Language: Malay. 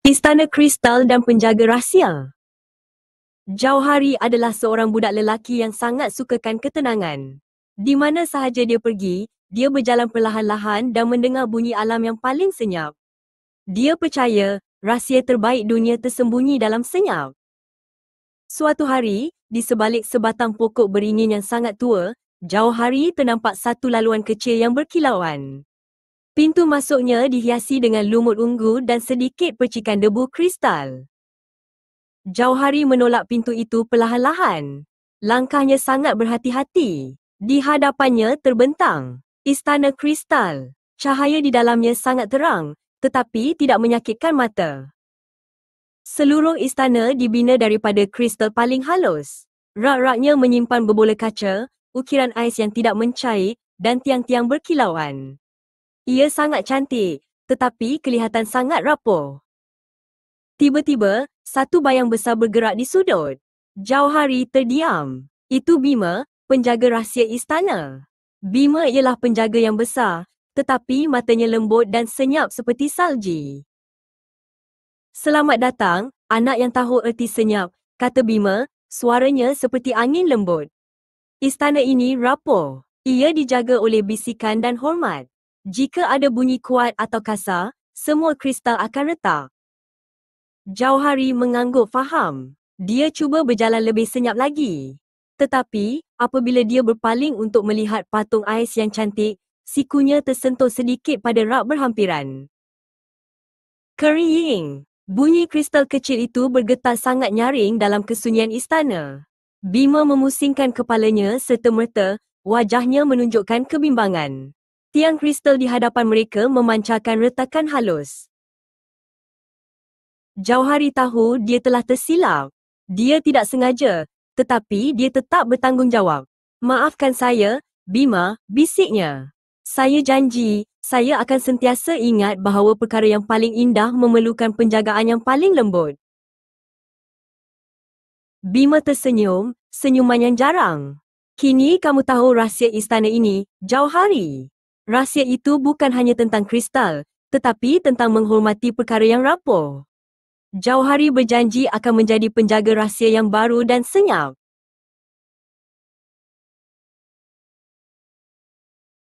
Istana Kristal dan Penjaga Rahsia. Jauhari adalah seorang budak lelaki yang sangat sukakan ketenangan. Di mana sahaja dia pergi, dia berjalan perlahan-lahan dan mendengar bunyi alam yang paling senyap. Dia percaya, rahsia terbaik dunia tersembunyi dalam senyap. Suatu hari, di sebalik sebatang pokok beringin yang sangat tua, Jauhari ternampak satu laluan kecil yang berkilauan. Pintu masuknya dihiasi dengan lumut ungu dan sedikit percikan debu kristal. Jauhari menolak pintu itu perlahan-lahan. Langkahnya sangat berhati-hati. Di hadapannya terbentang Istana Kristal. Cahaya di dalamnya sangat terang, tetapi tidak menyakitkan mata. Seluruh istana dibina daripada kristal paling halus. Rak-raknya menyimpan berbola kaca, ukiran ais yang tidak mencair, dan tiang-tiang berkilauan. Ia sangat cantik, tetapi kelihatan sangat rapuh. Tiba-tiba, satu bayang besar bergerak di sudut. Jauhari terdiam. Itu Bima, penjaga rahsia istana. Bima ialah penjaga yang besar, tetapi matanya lembut dan senyap seperti salji. "Selamat datang, anak yang tahu erti senyap," kata Bima, suaranya seperti angin lembut. "Istana ini rapuh. Ia dijaga oleh bisikan dan hormat. Jika ada bunyi kuat atau kasar, semua kristal akan retak." Jauhari mengangguk faham. Dia cuba berjalan lebih senyap lagi. Tetapi, apabila dia berpaling untuk melihat patung ais yang cantik, sikunya tersentuh sedikit pada rak berhampiran. Kering. Bunyi kristal kecil itu bergetar sangat nyaring dalam kesunyian istana. Bima memusingkan kepalanya serta-merta, wajahnya menunjukkan kebimbangan. Tiang kristal di hadapan mereka memancarkan retakan halus. Jauhari tahu dia telah tersilap. Dia tidak sengaja, tetapi dia tetap bertanggungjawab. "Maafkan saya, Bima," bisiknya. "Saya janji, saya akan sentiasa ingat bahawa perkara yang paling indah memerlukan penjagaan yang paling lembut." Bima tersenyum, senyuman yang jarang. "Kini kamu tahu rahsia istana ini, Jauhari. Rahsia itu bukan hanya tentang kristal, tetapi tentang menghormati perkara yang rapuh." Jauhari berjanji akan menjadi penjaga rahsia yang baru dan senyap.